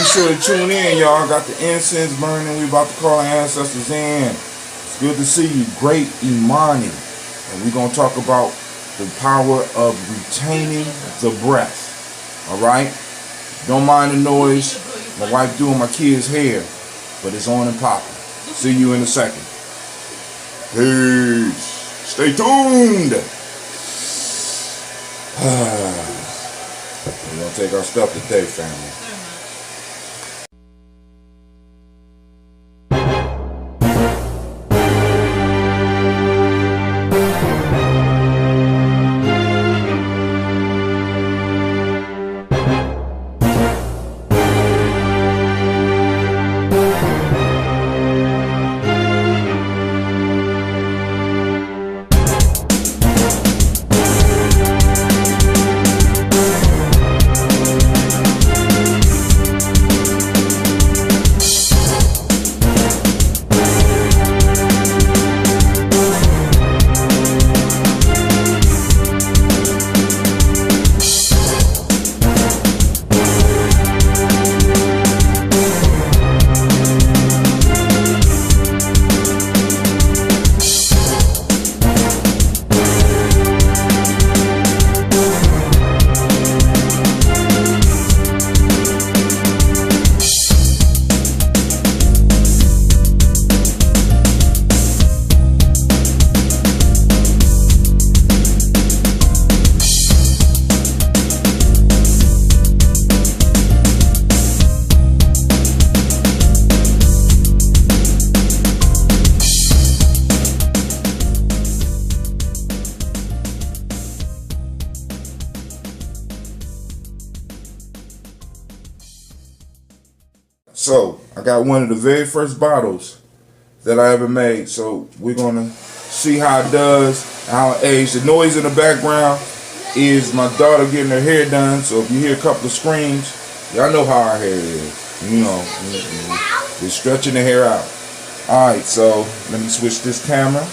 be sure to tune in, y'all. Got the incense burning. We about to call our ancestors in. It's good to see you. Great Imani. And we're going to talk about the power of retaining the breath. All right? Don't mind the noise. My wife doing my kids' hair. But it's on and popping. See you in a second. Peace. Stay tuned. We're going to take our stuff today, family. So, I got one of the very first bottles that I ever made. So, we're going to see how it does, how it aged. The noise in the background is my daughter getting her hair done. So, if you hear a couple of screams, y'all know how our hair is. You know, we're stretching the hair out. Alright, so let me switch this camera.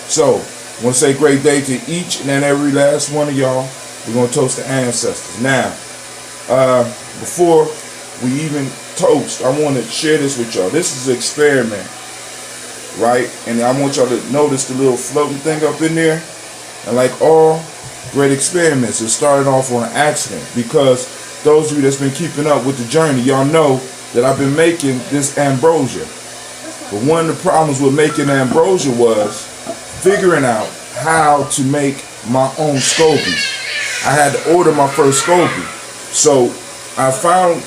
So, I want to say great day to each and every last one of y'all. We're going to toast the ancestors. Now, before we even toast, I want to share this with y'all. This is an experiment, right? And I want y'all to notice the little floating thing up in there. And like all great experiments, it started off on an accident, because those of you that's been keeping up with the journey, y'all know that I've been making this ambrosia. But one of the problems with making ambrosia was figuring out how to make my own SCOBY. I had to order my first SCOBY. So I found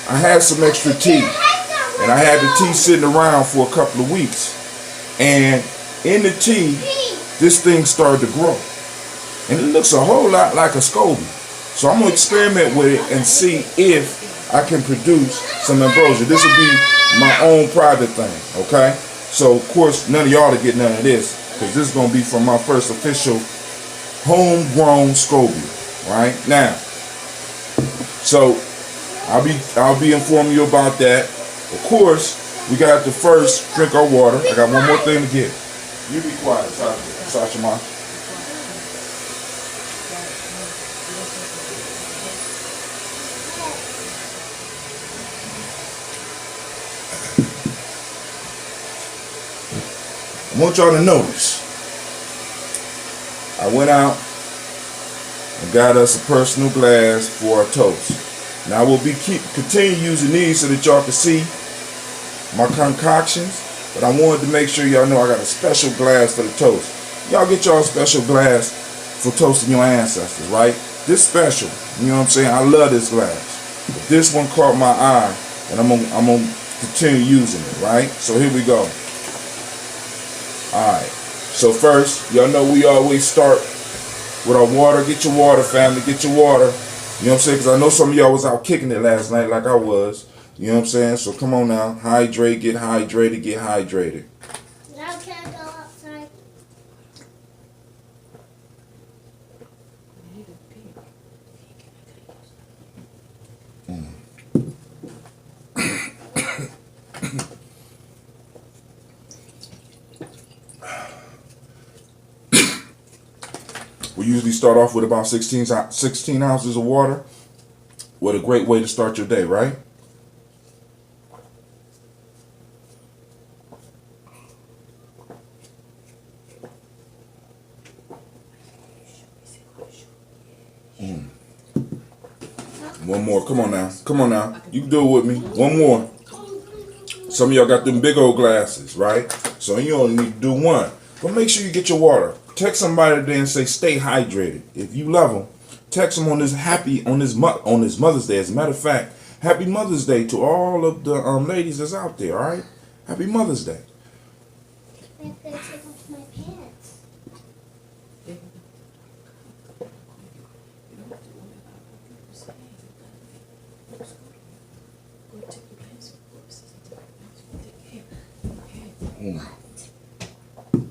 I had some extra tea, and I had the tea sitting around for a couple of weeks. And in the tea, this thing started to grow. And it looks a whole lot like a SCOBY. So I'm going to experiment with it and see if I can produce some ambrosia. This will be my own private thing, okay? So, of course, none of y'all to get none of this, because this is going to be from my first official homegrown SCOBY, right? Now, so I'll be informing you about that. Of course, we got to first drink our water. I got one more thing to get. You be quiet, Sasha Ma. I want y'all to notice. I went out and got us a personal glass for our toast. Now, I will continue using these so that y'all can see my concoctions, but I wanted to make sure y'all know I got a special glass for the toast. Y'all get y'all a special glass for toasting your ancestors, right? This special, you know what I'm saying? I love this glass. But this one caught my eye, and I'm gonna continue using it, right? So here we go. Alright, so first, y'all know we always start with our water. Get your water, family, get your water. You know what I'm saying? Because I know some of y'all was out kicking it last night like I was. You know what I'm saying? So come on now. Hydrate, get hydrated, get hydrated. Now can I go outside? We usually start off with about 16 ounces of water What a great way to start your day, right? One more. Come on now. Come on now. You can do it with me. One more. Some of y'all got them big old glasses, right? So you only need to do one. But make sure you get your water. Text somebody today and say, stay hydrated. If you love them, text them on this Mother's Day. As a matter of fact, happy Mother's Day to all of the ladies that's out there, all right? Happy Mother's Day. I have to take off my pants.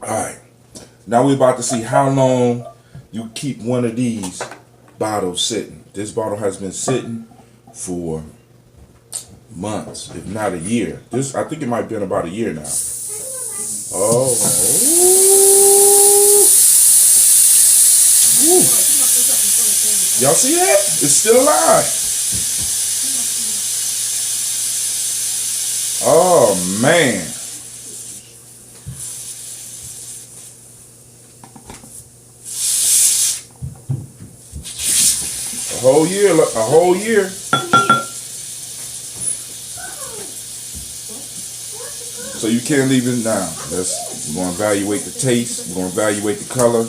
Alright, now we're about to see how long you keep one of these bottles sitting. This bottle has been sitting for months, if not a year. I think it might have been about a year now. Oh. Ooh. Y'all see that? It's still alive. Oh, man. A whole year. So you can't leave it now. We're going to evaluate the taste. We're going to evaluate the color.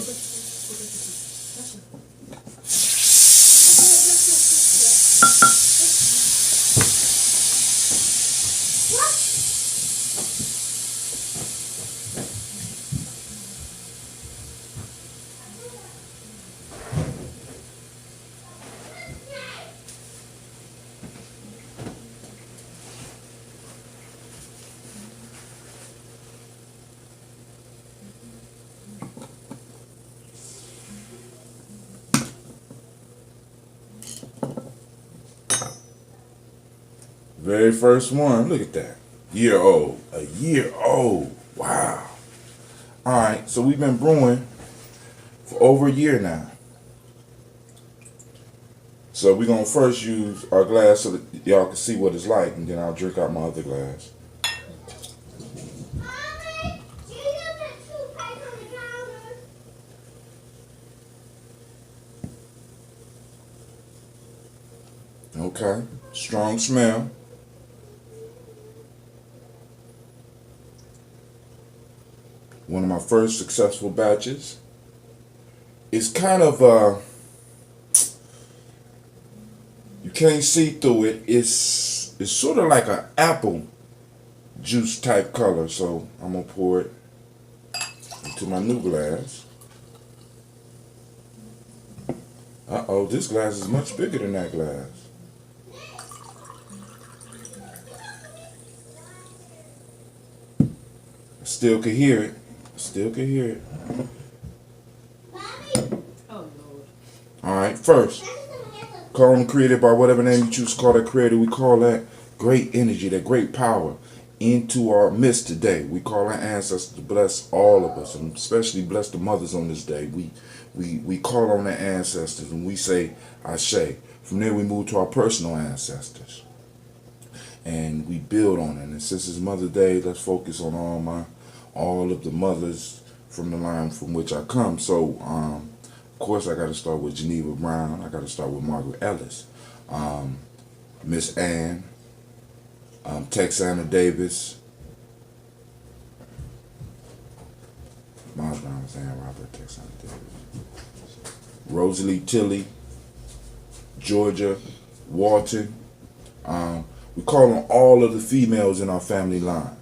Very first one. Look at that. Year old. A year old. Wow. Alright, so we've been brewing for over a year now. So we're going to first use our glass so that y'all can see what it's like, and then I'll drink out my other glass. Mommy, do you have that toothpaste on the counter? Okay. Strong smell. One of my first successful batches. It's kind of you can't see through it. It's sort of like an apple juice type color. So I'm gonna pour it into my new glass. Uh-oh, this glass is much bigger than that glass. Still can hear it. Still can hear it. Oh, Lord. Alright, first, call them created by whatever name you choose to call that creator. We call that great energy, that great power into our midst today. We call our ancestors to bless all of us, and especially bless the mothers on this day. We call on the ancestors and we say, Ashe. From there we move to our personal ancestors. And we build on it. And since it's Mother's Day, let's focus on all of the mothers from the line from which I come. So, of course, I got to start with Geneva Brown. I got to start with Margaret Ellis, Miss Ann, Texana Davis, Miles Brown, Miss Ann Robert, Texana Davis, Rosalie Tilley, Georgia Walton. We call on all of the females in our family line.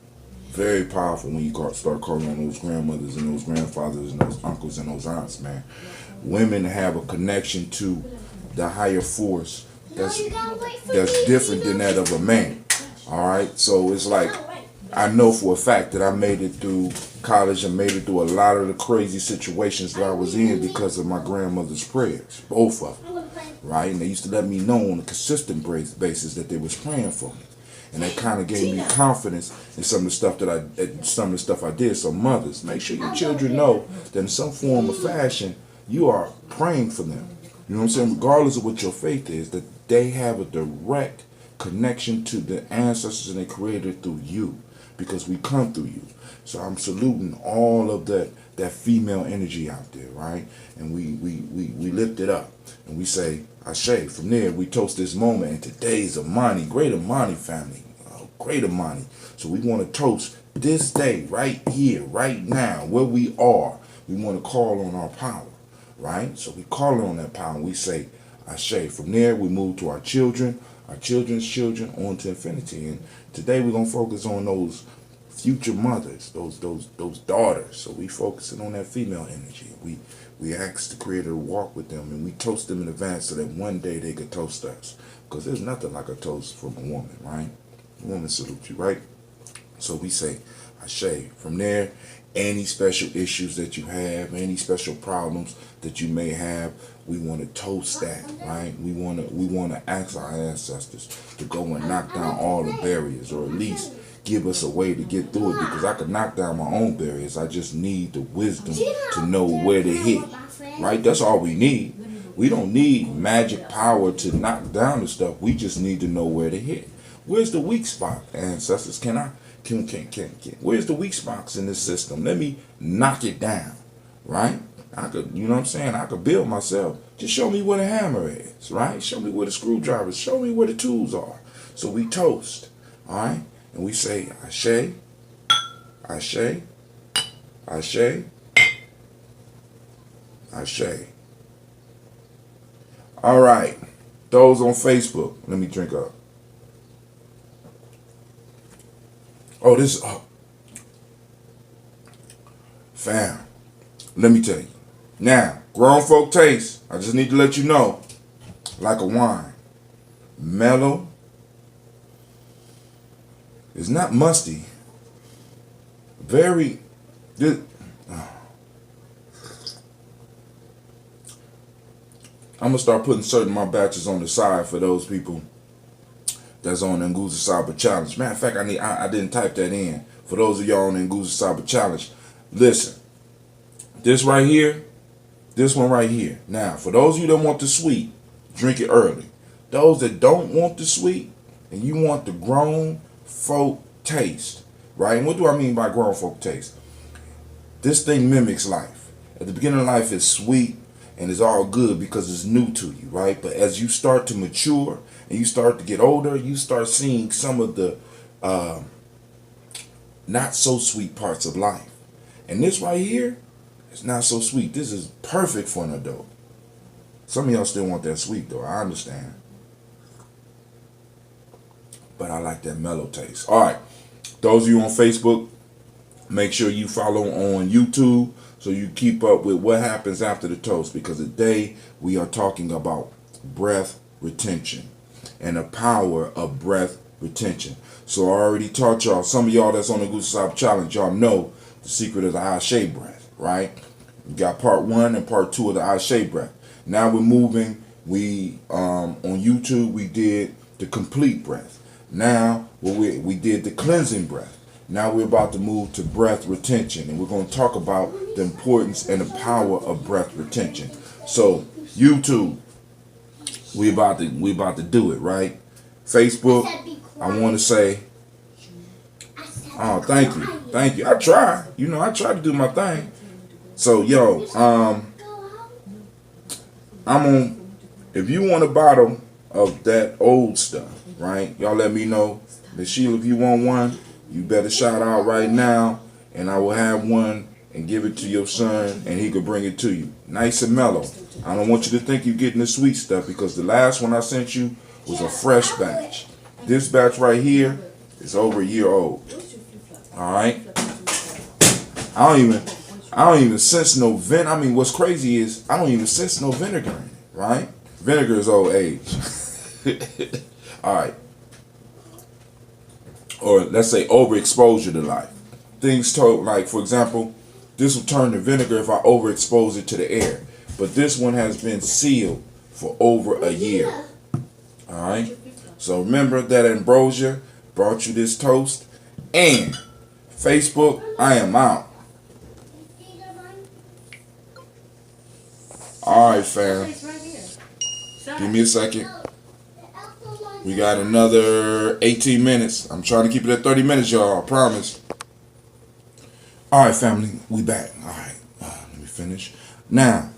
Very powerful when you start calling on those grandmothers and those grandfathers and those uncles and those aunts, man. Women have a connection to the higher force that's different than that of a man. All right, so it's like I know for a fact that I made it through college and made it through a lot of the crazy situations that I was in because of my grandmother's prayers, both of them. Right, and they used to let me know on a consistent basis that they was praying for me. And that kind of gave me confidence in some of the stuff I did. So mothers, make sure your children know that in some form or fashion, you are praying for them. You know what I'm saying? Regardless of what your faith is, that they have a direct connection to the ancestors and the creator through you, because we come through you. So I'm saluting all of that female energy out there, right? And we lift it up and we say Ashe. From there we toast this moment, and today's Imani, great Imani family, great Imani. So we want to toast this day right here, right now, where we are. We want to call on our power, right? So we call on that power and we say Ashe. From there we move to our children, our children's children, on to infinity. And today we're gonna focus on those future mothers, those daughters. So we focusing on that female energy. We ask the Creator to walk with them, and we toast them in advance so that one day they could toast us. Because there's nothing like a toast from a woman, right? A woman salutes you, right? So we say Ashe. From there, any special issues that you have, any special problems that you may have, we want to toast that, right? We want to ask our ancestors to go and knock down all the barriers, or at least give us a way to get through it, because I could knock down my own barriers. I just need the wisdom to know where to hit, right? That's all we need. We don't need magic power to knock down the stuff. We just need to know where to hit. Where's the weak spot, ancestors? Where's the weak spots in this system? Let me knock it down, right? I could, you know what I'm saying? I could build myself. Just show me where the hammer is, right? Show me where the screwdriver is. Show me where the tools are. So we toast, all right? And we say Ashe, Ashe, Ashe, Ashe. All right. Those on Facebook, let me drink up. Oh, this, fam, let me tell you. Now, grown folk taste, I just need to let you know, like a wine. Mellow. It's not musty. Very, I'm going to start putting certain of my batches on the side for those people that's on the Nguza Saba Challenge. Matter of fact, I didn't type that in. For those of y'all on the Nguza Saba Challenge, listen. This right here, this one right here. Now, for those of you that want the sweet, drink it early. Those that don't want the sweet and you want the grown folk taste, right? And what do I mean by grown folk taste? This thing mimics life. At the beginning of life, it's sweet and it's all good because it's new to you, right? But as you start to mature and you start to get older, you start seeing some of the not so sweet parts of life. And this right here, it's not so sweet. This is perfect for an adult. Some of y'all still want that sweet though, I understand. But I like that mellow taste. All right, those of you on Facebook, make sure you follow on YouTube so you keep up with what happens after the toast, because today we are talking about breath retention and the power of breath retention. So I already taught y'all, some of y'all that's on the Nguza Saba Challenge, y'all know the secret of the Ashe breath, right? We got part 1 and part 2 of the Ashe breath. Now we're moving, on YouTube we did the complete breath. Now we did the cleansing breath. Now we're about to move to breath retention, and we're going to talk about the importance and the power of breath retention. So YouTube, we about to do it, right? Facebook, I want to say, oh, thank you. I try, I try to do my thing. So yo, I'm on. If you want a bottle of that old stuff, right? Y'all let me know. Miss Sheila, if you want one, you better shout out right now, and I will have one and give it to your son, and he could bring it to you. Nice and mellow. I don't want you to think you're getting the sweet stuff, because the last one I sent you was a fresh batch. This batch right here is over a year old. All right. I don't even sense no vin. I mean, what's crazy is I don't even sense no vinegar in it, right? Vinegar is old age. All right. Or let's say overexposure to life. Things told, like, for example, this will turn to vinegar if I overexpose it to the air. But this one has been sealed for over a year. All right. So remember that ambrosia brought you this toast. And Facebook, I am out. All right, fam. Give me a second. We got another 18 minutes. I'm trying to keep it at 30 minutes, y'all. I promise. All right, family. We back. All right. Let me finish. Now,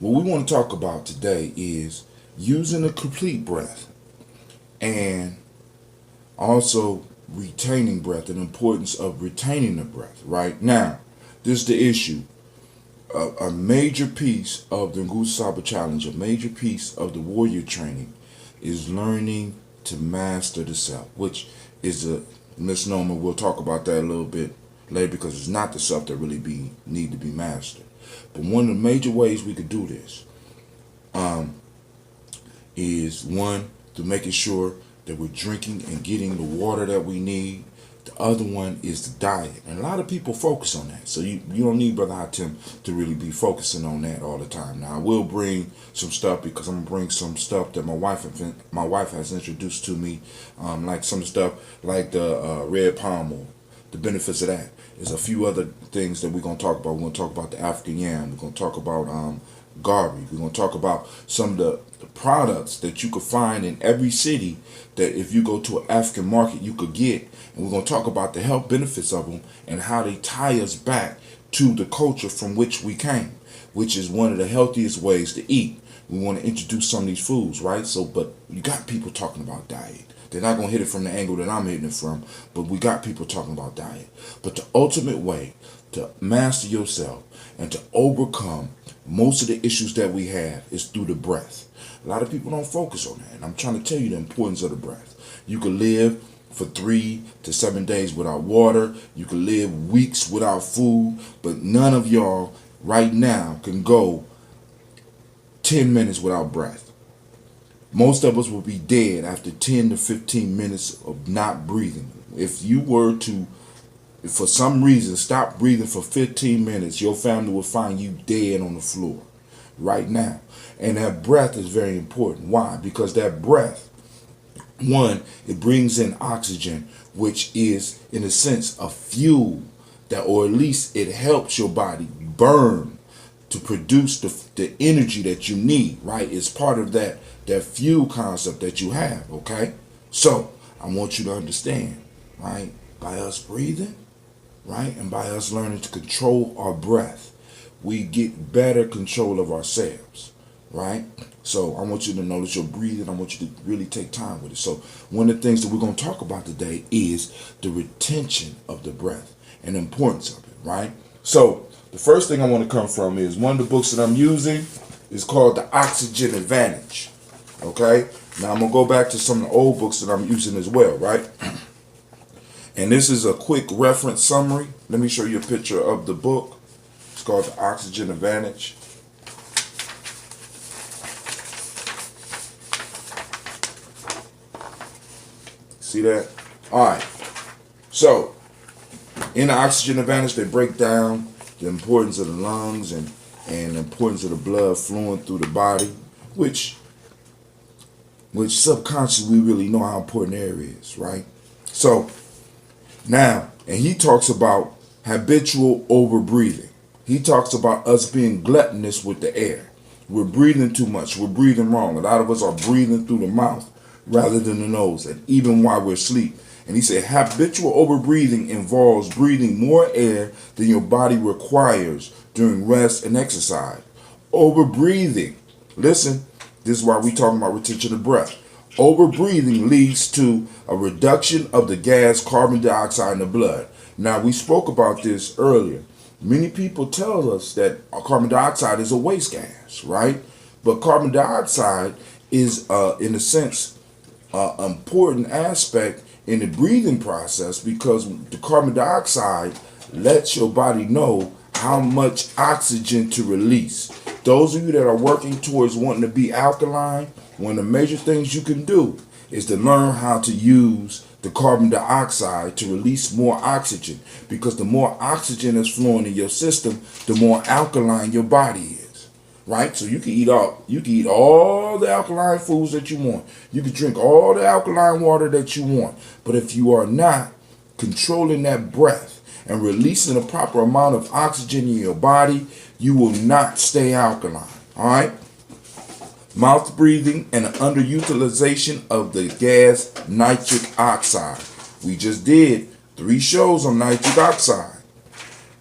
what we want to talk about today is using a complete breath and also retaining breath and the importance of retaining the breath. Right now, this is the issue. A major piece of the Nguvu Saba Challenge, a major piece of the warrior training is learning to master the self, which is a misnomer. We'll talk about that a little bit later because it's not the self that really need to be mastered. But one of the major ways we could do this is one, through making sure that we're drinking and getting the water that we need. The other one is the diet. And a lot of people focus on that. So you don't need Brother Hatem to really be focusing on that all the time. Now I will bring some stuff because I'm gonna bring some stuff that my wife has introduced to me, like some stuff like the red palm oil, the benefits of that. There's a few other things that we're gonna talk about. We're gonna talk about the African yam. We're gonna talk about garby. We're gonna talk about some of the products that you could find in every city that if you go to an African market you could get. And we're going to talk about the health benefits of them and how they tie us back to the culture from which we came, which is one of the healthiest ways to eat. We want to introduce some of these foods, right? So, but you got people talking about diet. They're not going to hit it from the angle that I'm hitting it from, but we got people talking about diet. But the ultimate way to master yourself and to overcome most of the issues that we have is through the breath. A lot of people don't focus on that, and I'm trying to tell you the importance of the breath. You can live for 3 to 7 days without water. You can live weeks without food, but none of y'all right now can go 10 minutes without breath. Most of us will be dead after 10 to 15 minutes of not breathing. If you were to, for some reason, stop breathing for 15 minutes, your family will find you dead on the floor right now. And that breath is very important. Why? Because that breath, one, it brings in oxygen, which is, in a sense, a fuel that, or at least it helps your body burn to produce the energy that you need, right? It's part of that fuel concept that you have, okay? So, I want you to understand, right? By us breathing, right? And by us learning to control our breath, we get better control of ourselves, right? So I want you to notice your breathing. I want you to really take time with it. So one of the things that we're going to talk about today is the retention of the breath and the importance of it, right? So the first thing I want to come from is one of the books that I'm using is called The Oxygen Advantage, okay? Now I'm going to go back to some of the old books that I'm using as well, right? And this is a quick reference summary. Let me show you a picture of the book. It's called The Oxygen Advantage. See that? All right. So, in the Oxygen Advantage, they break down the importance of the lungs and the importance of the blood flowing through the body, which subconsciously we really know how important air is, right? So, now, and he talks about habitual overbreathing. He talks about us being gluttonous with the air. We're breathing too much. We're breathing wrong. A lot of us are breathing through the mouth rather than the nose, and even while we're asleep. And he said habitual overbreathing involves breathing more air than your body requires during rest and exercise. Overbreathing, listen, this is why we're talking about retention of breath. Overbreathing leads to a reduction of the gas carbon dioxide in the blood. Now, we spoke about this earlier. Many people tell us that carbon dioxide is a waste gas, right? But carbon dioxide is, in a sense, important aspect in the breathing process because the carbon dioxide lets your body know how much oxygen to release. Those of you that are working towards wanting to be alkaline, one of the major things you can do is to learn how to use the carbon dioxide to release more oxygen, because the more oxygen is flowing in your system, the more alkaline your body is. Right? So you can eat all the alkaline foods that you want. You can drink all the alkaline water that you want. But if you are not controlling that breath and releasing the proper amount of oxygen in your body, you will not stay alkaline. All right? mouth breathing, and an underutilization of the gas nitric oxide. We just did 3 shows on nitric oxide.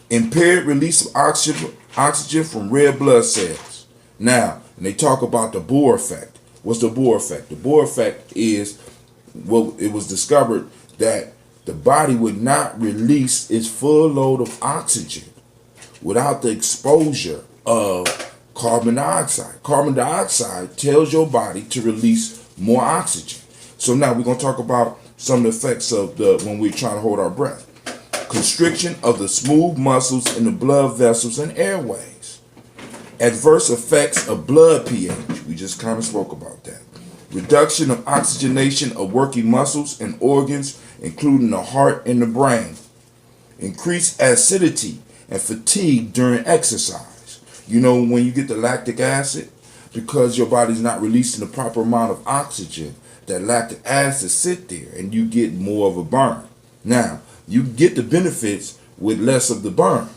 Impaired release of oxygen from red blood cells. Now, and they talk about the Bohr effect. What's the Bohr effect? The Bohr effect is, well, it was discovered that the body would not release its full load of oxygen without the exposure of carbon dioxide. Carbon dioxide tells your body to release more oxygen. So now we're going to talk about some of the effects of when we're trying to hold our breath. Constriction of the smooth muscles in the blood vessels and airways. Adverse effects of blood pH. We just kind of spoke about that. Reduction of oxygenation of working muscles and organs, including the heart and the brain. Increased acidity and fatigue during exercise. You know, when you get the lactic acid, because your body's not releasing the proper amount of oxygen, that lactic acid sit there and you get more of a burn. Now, you get the benefits with less of the burn,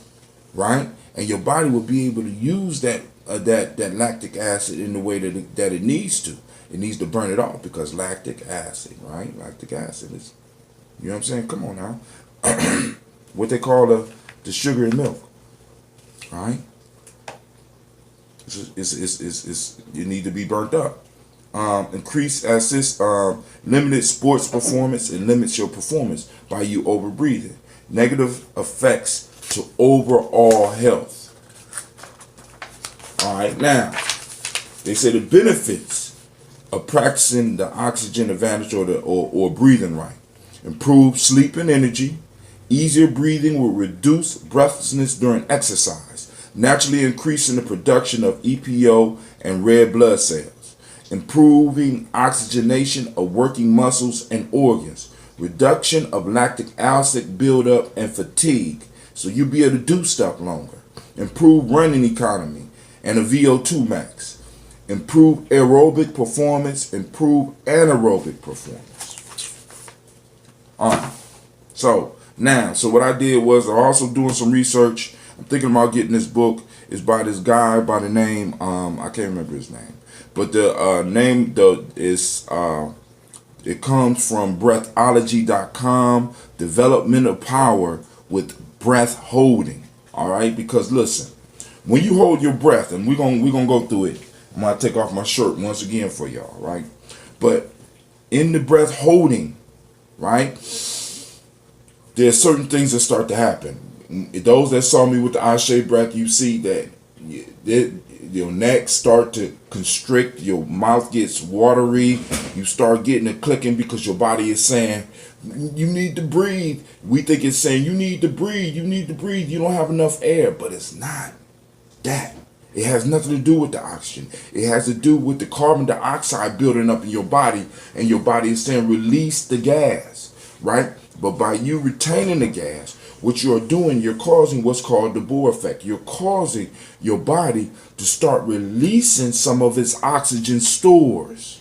right? And your body will be able to use that lactic acid in the way that it needs to. It needs to burn it off because lactic acid, right? Lactic acid is, you know what I'm saying? Come on now. What they call the sugar in milk, right? It's you need to be burnt up. Increased limited sports performance and limits your performance by you over breathing. Negative effects to overall health. All right, now they say the benefits of practicing the oxygen advantage or breathing right. Improved sleep and energy. Easier breathing will reduce breathlessness during exercise, naturally increasing the production of EPO and red blood cells. Improving oxygenation of working muscles and organs. Reduction of lactic acid buildup and fatigue, so you'll be able to do stuff longer. Improved running economy and a VO2 max. Improved aerobic performance. Improved anaerobic performance. So what I did was I'm also doing some research. I'm thinking about getting this book. It's by this guy by the name, I can't remember his name. But the name is it comes from breathology.com, development of power with breath holding. All right, because listen, when you hold your breath, and we're gonna go through it. I'm gonna take off my shirt once again for y'all, right? But in the breath holding, right, there's certain things that start to happen. Those that saw me with the eye-shaped breath, you see that your neck start to constrict, your mouth gets watery, you start getting it clicking because your body is saying, you need to breathe. We think it's saying, you need to breathe, you don't have enough air, but it's not that. It has nothing to do with the oxygen. It has to do with the carbon dioxide building up in your body, and your body is saying, release the gas, right? But by you retaining the gas, what you're doing, you're causing what's called the Bohr effect. You're causing your body to start releasing some of its oxygen stores,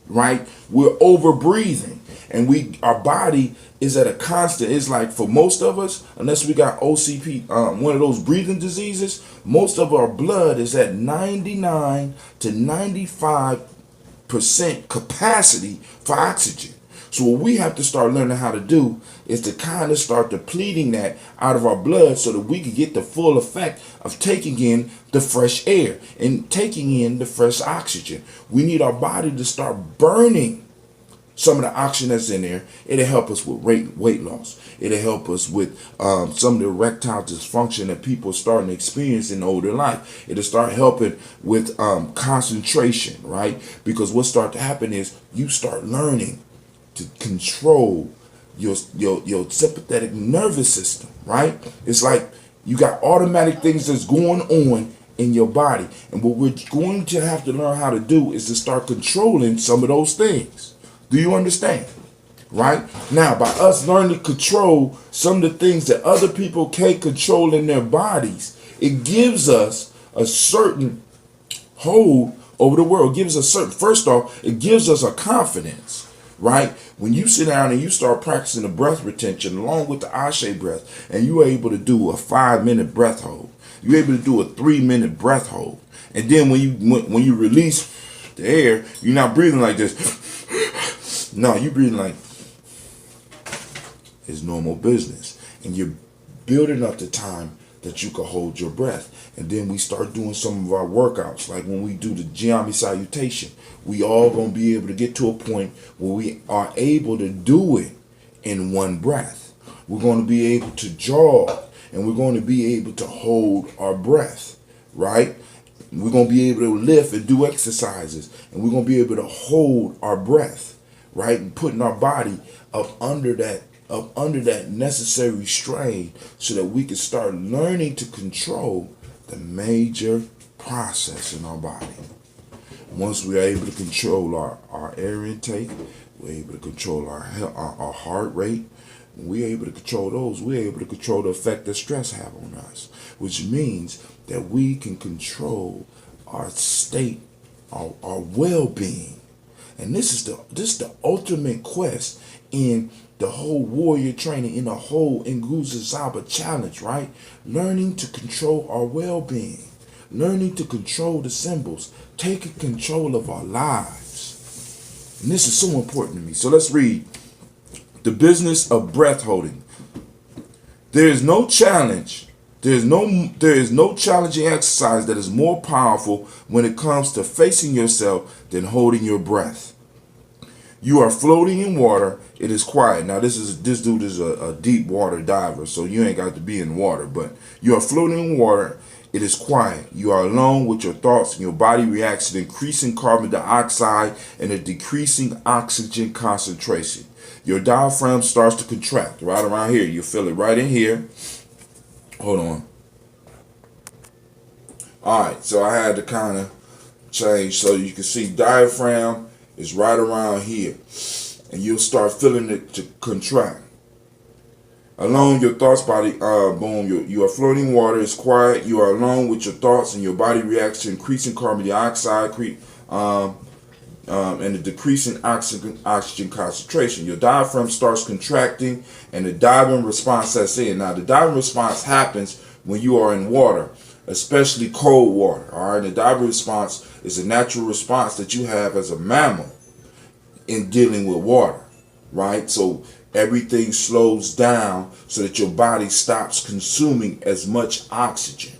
right? We're over breathing, and our body is at a constant. It's like for most of us, unless we got OCP, one of those breathing diseases, most of our blood is at 99 to 95% capacity for oxygen. So what we have to start learning how to do is to kind of start depleting that out of our blood so that we can get the full effect of taking in the fresh air and taking in the fresh oxygen. We need our body to start burning some of the oxygen that's in there. It'll help us with weight loss. It'll help us with some of the erectile dysfunction that people are starting to experience in older life. It'll start helping with concentration, right? Because what starts to happen is you start learning to control your sympathetic nervous system, right? It's like you got automatic things that's going on in your body. And what we're going to have to learn how to do is to start controlling some of those things. Do you understand? Right? Now, by us learning to control some of the things that other people can't control in their bodies, it gives us a certain hold over the world. It gives us first off, it gives us a confidence. Right? When you sit down and you start practicing the breath retention along with the eye-shaped breath, and you're able to do a 5-minute breath hold, you're able to do a 3-minute breath hold, and then when you release, the air, you're not breathing like this. No, you're breathing like it's normal business. And you're building up the time that you can hold your breath. And then we start doing some of our workouts. Like when we do the Gye-Nyame salutation, we all going to be able to get to a point where we are able to do it in one breath. We're going to be able to jog, and we're going to be able to hold our breath, right? We're going to be able to lift and do exercises, and we're going to be able to hold our breath, right? And putting our body up under that necessary strain so that we can start learning to control the major process in our body. Once we're able to control our air intake, we're able to control our heart rate. When we're able to control those, we're able to control the effect that stress have on us, which means that we can control our state, our well-being. And this is the ultimate quest in the whole warrior training, in the whole Nguzo Zaba challenge, right? Learning to control our well-being, learning to control the symbols, taking control of our lives. And this is so important to me. So let's read The Business of Breath Holding. There is no challenge. There is no challenging exercise that is more powerful when it comes to facing yourself than holding your breath. You are floating in water. It is quiet. Now this dude is a deep water diver, so you ain't got to be in water, but you are floating in water. It is quiet. You are alone with your thoughts, and your body reacts to increasing carbon dioxide and a decreasing oxygen concentration. Your diaphragm starts to contract right around here. You feel it right in here. Hold on. All right, so I had to kind of change so you can see diaphragm is right around here, and you'll start feeling it to contract. Alone, your thoughts, body, boom, you are floating in water, it's quiet, you are alone with your thoughts, and your body reacts to increasing carbon dioxide and the decreasing oxygen concentration. Your diaphragm starts contracting, and the diving response sets in. Now, the diving response happens when you are in water, especially cold water. All right, the diving response is a natural response that you have as a mammal in dealing with water, right? So everything slows down so that your body stops consuming as much oxygen.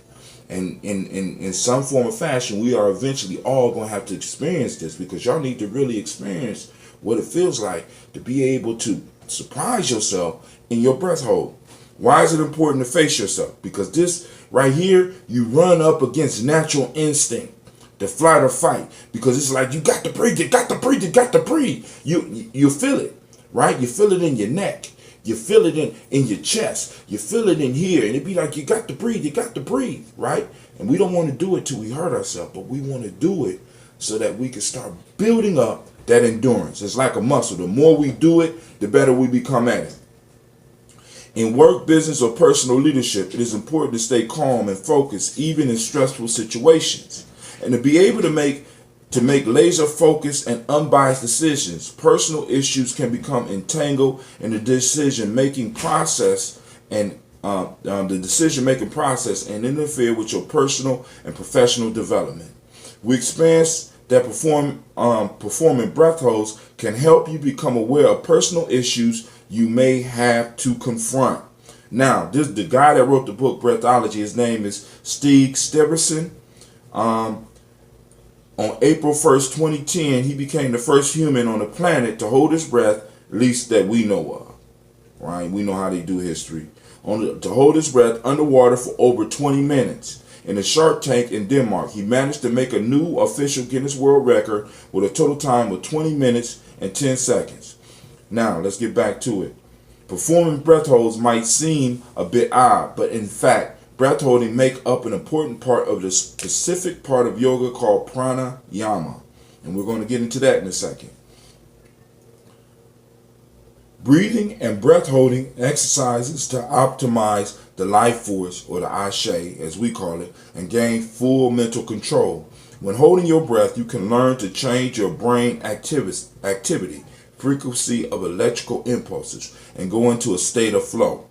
And in some form or fashion, we are eventually all going to have to experience this, because y'all need to really experience what it feels like to be able to surprise yourself in your breath hold. Why is it important to face yourself? Because this right here, you run up against natural instinct, the flight or fight, because it's like you got to breathe, you got to breathe, you got to breathe. You feel it, right? You feel it in your neck. You feel it in your chest. You feel it in here. And it'd be like, you got to breathe, right? And we don't want to do it till we hurt ourselves, but we want to do it so that we can start building up that endurance. It's like a muscle. The more we do it, the better we become at it. In work, business, or personal leadership, it is important to stay calm and focused, even in stressful situations. And to be able to make laser focused and unbiased decisions. Personal issues can become entangled in the decision-making process and interfere with your personal and professional development. We experience that performing breath holds can help you become aware of personal issues you may have to confront. Now, the guy that wrote the book Breathology, his name is Stig Stiberson. On April 1st, 2010, he became the first human on the planet to hold his breath, at least that we know of. Right? We know how they do history. To hold his breath underwater for over 20 minutes. In a shark tank in Denmark, he managed to make a new official Guinness World Record with a total time of 20 minutes and 10 seconds. Now, let's get back to it. Performing breath holds might seem a bit odd, but in fact, breath holding make up an important part of the specific part of yoga called pranayama. And we're going to get into that in a second. Breathing and breath holding exercises to optimize the life force, or the ashe as we call it, and gain full mental control. When holding your breath, you can learn to change your brain activity, frequency of electrical impulses, and go into a state of flow.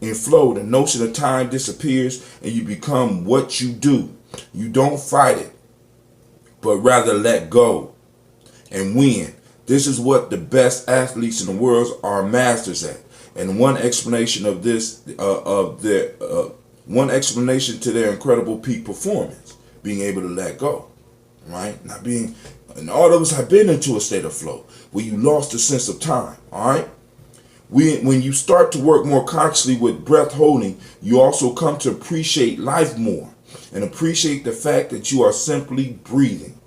In flow, the notion of time disappears and you become what you do. You don't fight it. but rather let go and win. This is what the best athletes in the world are masters at. And one explanation of this, one explanation to their incredible peak performance, being able to let go, right? Not being, and all of us have been into a state of flow where you lost the sense of time, all right? When you start to work more consciously with breath holding, you also come to appreciate life more and appreciate the fact that you are simply breathing.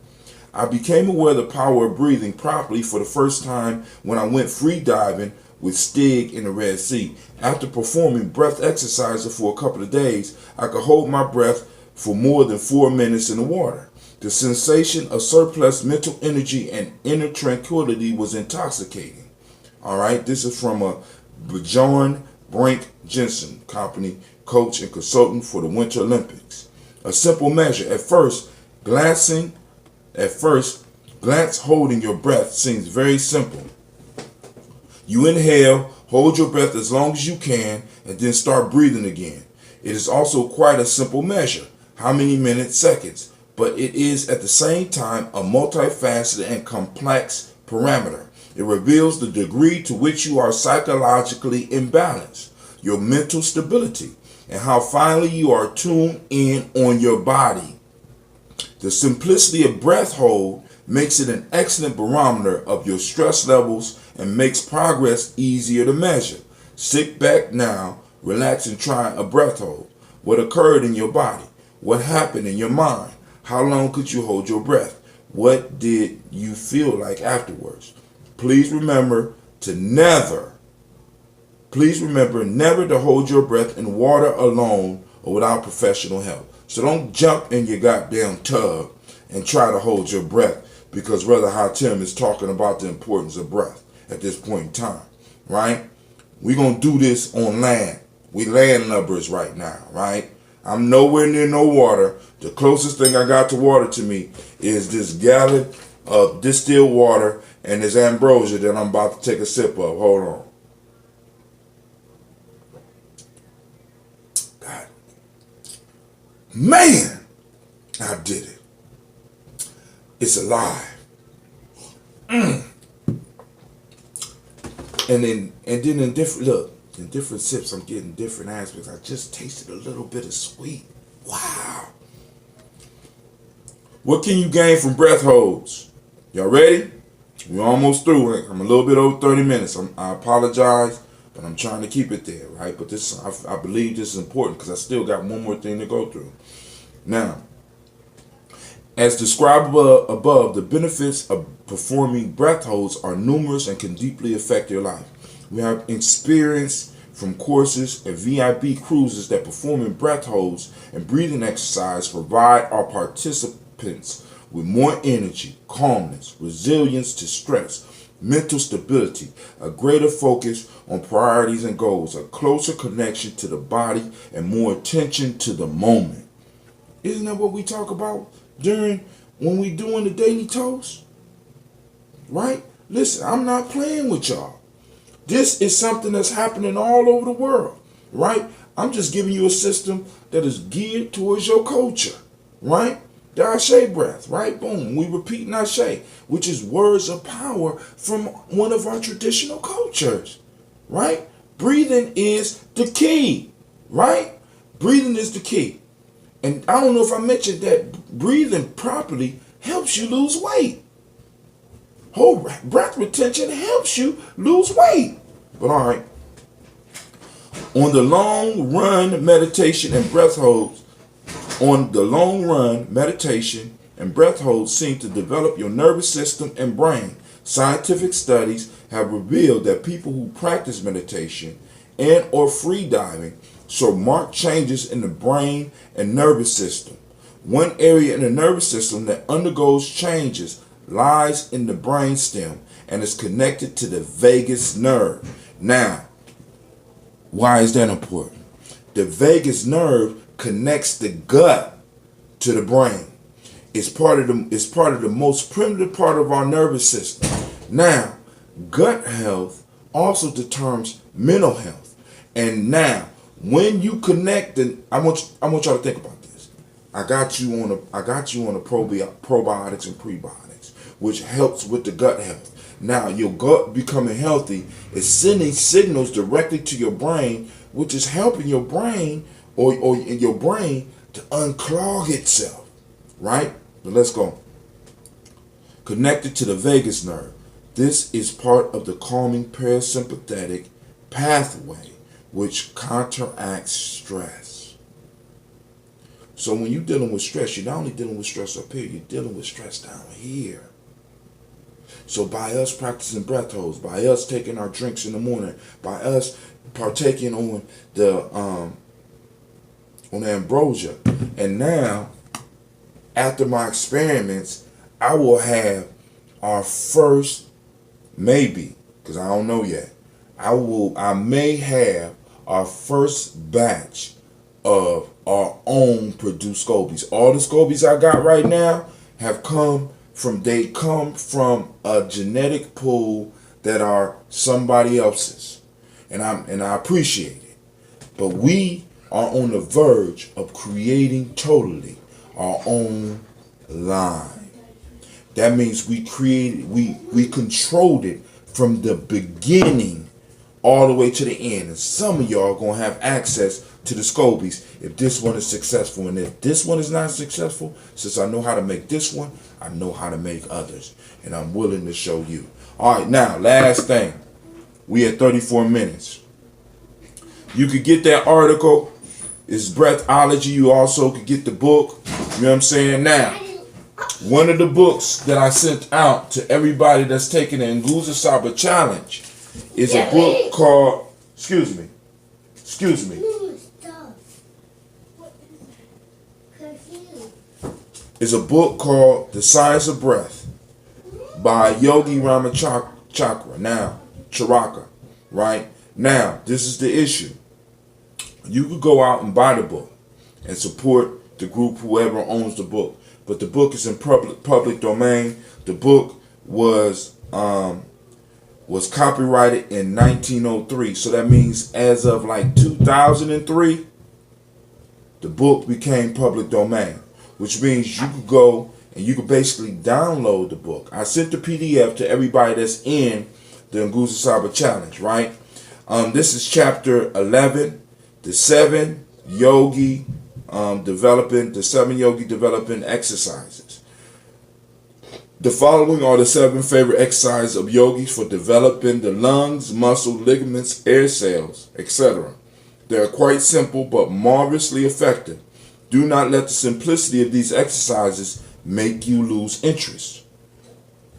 I became aware of the power of breathing properly for the first time when I went free diving with Stig in the Red Sea. After performing breath exercises for a couple of days, I could hold my breath for more than 4 minutes in the water. The sensation of surplus mental energy and inner tranquility was intoxicating. All right, this is from a Bjorn Brink Jensen company, coach and consultant for the Winter Olympics. A simple measure. At first, glance holding your breath seems very simple. You inhale, hold your breath as long as you can, and then start breathing again. It is also quite a simple measure, how many minutes, seconds, but it is at the same time a multifaceted and complex parameter. It reveals the degree to which you are psychologically imbalanced, your mental stability, and how finely you are tuned in on your body. The simplicity of breath hold makes it an excellent barometer of your stress levels and makes progress easier to measure. Sit back now, relax and try a breath hold. What occurred in your body? What happened in your mind? How long could you hold your breath? What did you feel like afterwards? Please remember never to hold your breath in water alone or without professional help. So don't jump in your goddamn tub and try to hold your breath because Brother Hatim is talking about the importance of breath at this point in time, right? We're going to do this on land. We landlubbers right now, right? I'm nowhere near no water. The closest thing I got to water to me is this gallon of distilled water and this ambrosia that I'm about to take a sip of. Hold on. God. Man, I did it. It's alive. And then in different sips, I'm getting different aspects. I just tasted a little bit of sweet. Wow. What can you gain from breath holds? Y'all ready? We're almost through. I'm a little bit over 30 minutes. I apologize, but I'm trying to keep it there, right? But this, I believe this is important because I still got one more thing to go through. Now, as described above, the benefits of performing breath holds are numerous and can deeply affect your life. We have experience from courses and VIP cruises that performing breath holds and breathing exercise provide our participants with more energy, calmness, resilience to stress, mental stability, a greater focus on priorities and goals, a closer connection to the body, and more attention to the moment. Isn't that what we talk about when we doing the daily toast? Right? Listen, I'm not playing with y'all. This is something that's happening all over the world, right? I'm just giving you a system that is geared towards your culture, right? The Ashe breath, right? Boom. We repeat Ashe, which is words of power from one of our traditional cultures, right? Breathing is the key, right? Breathing is the key. And I don't know if I mentioned that breathing properly helps you lose weight. Whole breath retention helps you lose weight. But all right. On the long run, meditation and breath holds seem to develop your nervous system and brain. Scientific studies have revealed that people who practice meditation and or free diving show marked changes in the brain and nervous system. One area in the nervous system that undergoes changes lies in the brainstem and is connected to the vagus nerve. Now, why is that important? The vagus nerve connects the gut to the brain. It's part of the most primitive part of our nervous system. Now, gut health also determines mental health. And now, when you connect, and I want y'all to think about this. I got you on the probiotics and prebiotics, which helps with the gut health. Now your gut becoming healthy is sending signals directly to your brain, which is helping your brain or your brain to unclog itself. Right? But let's go. Connected to the vagus nerve. This is part of the calming parasympathetic pathway, which counteracts stress. So when you're dealing with stress, you're not only dealing with stress up here, you're dealing with stress down here. So by us practicing breath holds, by us taking our drinks in the morning, by us partaking on the ambrosia, and now after my experiments, I will have our first, maybe, because I don't know yet, I may have our first batch of our own produced scobies. All the scobies I got right now come from a genetic pool that are somebody else's. And I appreciate it. But we are on the verge of creating totally our own line. That means we controlled it from the beginning all the way to the end. And some of y'all are going to have access to the scobies if this one is successful. And if this one is not successful, since I know how to make this one, I know how to make others. And I'm willing to show you. All right, now, last thing. We at 34 minutes. You could get that article. It's Breathology. You also could get the book. You know what I'm saying? Now, one of the books that I sent out to everybody that's taking the Nguza Saba Challenge is a book called, excuse me. Is a book called The Science of Breath by Yogi Ramachakra. Now, Charaka, right? Now, this is the issue. You could go out and buy the book and support the group, whoever owns the book. But the book is in public domain. The book was copyrighted in 1903. So that means as of like 2003, the book became public domain, which means you could go and you could basically download the book. I sent the PDF to everybody that's in the Nguza Saba Challenge, right? This is chapter 11, the seven yogi developing exercises. The following are the 7 favorite exercises of yogis for developing the lungs, muscle, ligaments, air cells, etc. They are quite simple but marvelously effective. Do not let the simplicity of these exercises make you lose interest,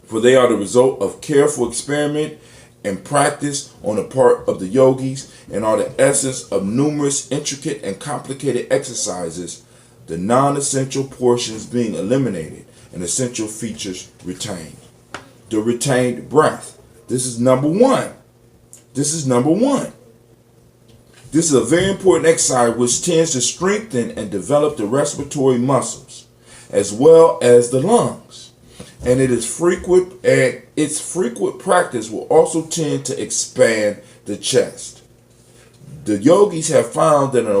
for they are the result of careful experiment and practice on the part of the yogis and are the essence of numerous intricate and complicated exercises, the non-essential portions being eliminated and essential features retained. The retained breath. This is number one. This is a very important exercise which tends to strengthen and develop the respiratory muscles as well as the lungs. And its frequent practice will also tend to expand the chest. The yogis have found that an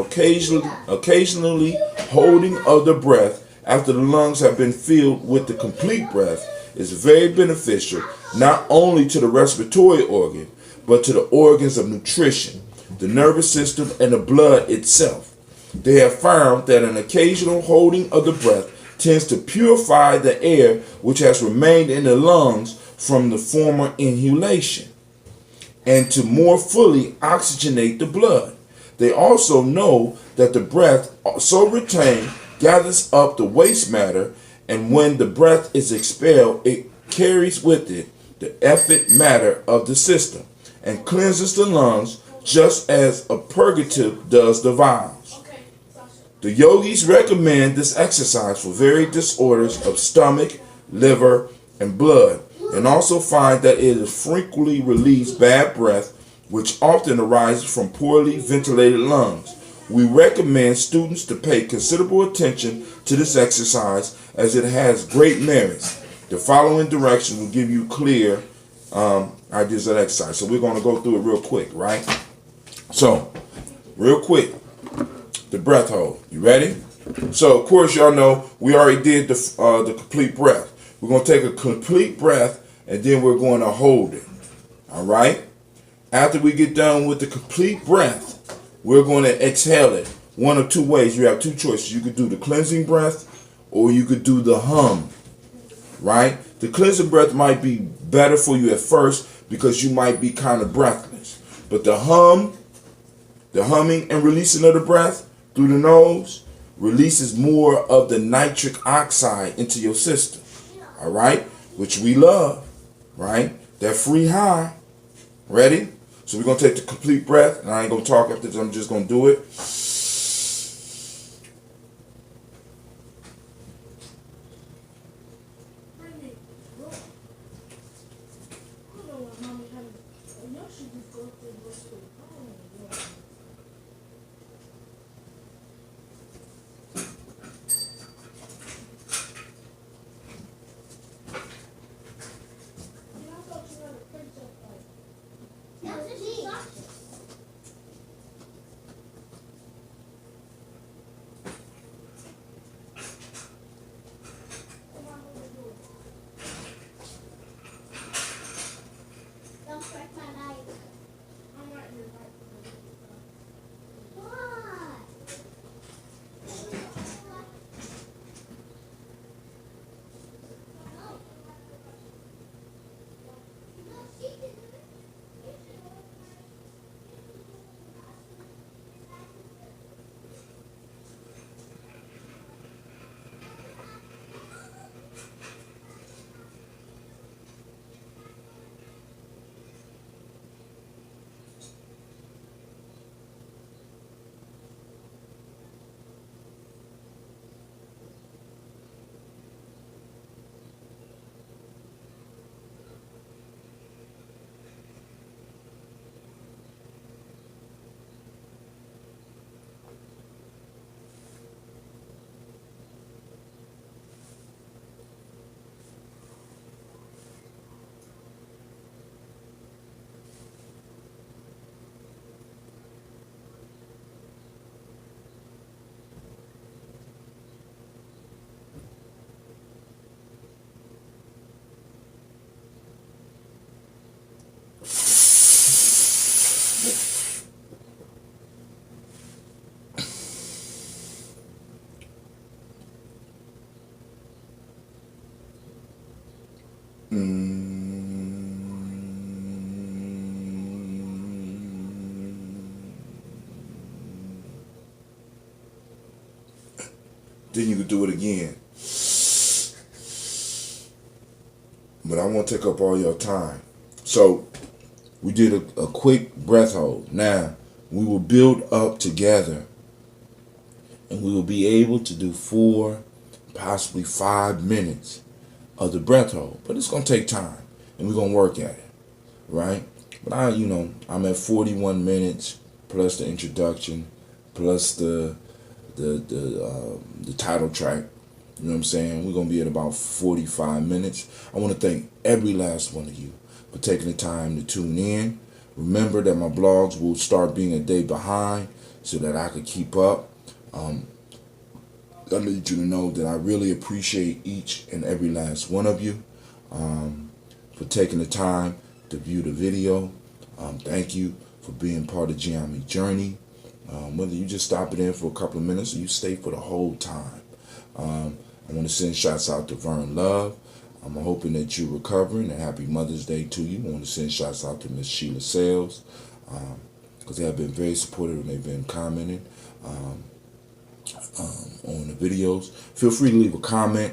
occasionally holding of the breath after the lungs have been filled with the complete breath is very beneficial not only to the respiratory organ, but to the organs of nutrition, the nervous system, and the blood itself. They have found that an occasional holding of the breath tends to purify the air which has remained in the lungs from the former inhalation and to more fully oxygenate the blood. They also know that the breath, so retained, gathers up the waste matter, and when the breath is expelled, it carries with it the effete matter of the system and cleanses the lungs just as a purgative does the vials. The yogis recommend this exercise for various disorders of stomach, liver, and blood, and also find that it frequently relieves bad breath, which often arises from poorly ventilated lungs. We recommend students to pay considerable attention to this exercise as it has great merits. The following directions will give you clear ideas of exercise. So we're going to go through it real quick, right? So, real quick, the breath hold. You ready? So, of course, y'all know we already did the complete breath. We're going to take a complete breath, and then we're going to hold it. All right? After we get done with the complete breath, we're going to exhale it one of two ways. You have two choices. You could do the cleansing breath, or you could do the hum. Right? The cleansing breath might be better for you at first because you might be kind of breathless. But the humming and releasing of the breath through the nose releases more of the nitric oxide into your system. All right? Which we love. Right? That free high. Ready? So we're going to take the complete breath, and I ain't going to talk after this. I'm just going to do it. Don't strike my light. I'm not your light. What? Then you can do it again. But I won't take up all your time. So we did a quick breath hold. Now we will build up together, and we will be able to do 4, possibly 5 minutes of the breath hold. But it's gonna take time, and we're gonna work at it, right? But I'm at 41 minutes plus the introduction, plus the title track. You know what I'm saying? We're gonna be at about 45 minutes. I want to thank every last one of you for taking the time to tune in. Remember that my blogs will start being a day behind so that I could keep up. I need you to know that I really appreciate each and every last one of you for taking the time to view the video. Thank you for being part of Gye-Nyame journey. Whether you just stop it in for a couple of minutes or you stay for the whole time. I want to send shots out to Vern Love. I'm hoping that you're recovering, and happy Mother's Day to you. I want to send shots out to Miss Sheila Sales because they have been very supportive and they've been commenting on the videos. Feel free to leave a comment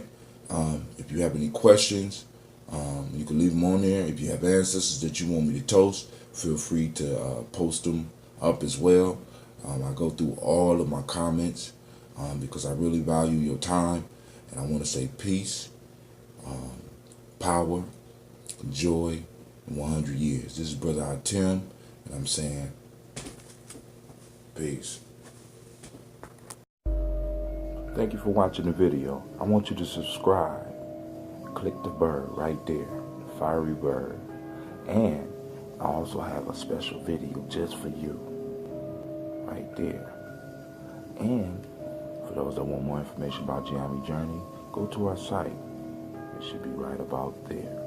if you have any questions. You can leave them on there. If you have ancestors that you want me to toast, feel free to post them up as well. I go through all of my comments because I really value your time, and I want to say peace, power, joy, and 100 years. This is Brother Atim, and I'm saying peace. Thank you for watching the video. I want you to subscribe. Click the bird right there, the fiery bird. And I also have a special video just for you right there. And For those that want more information about Gye-Nyame Journey, go to our site. It should be right about there.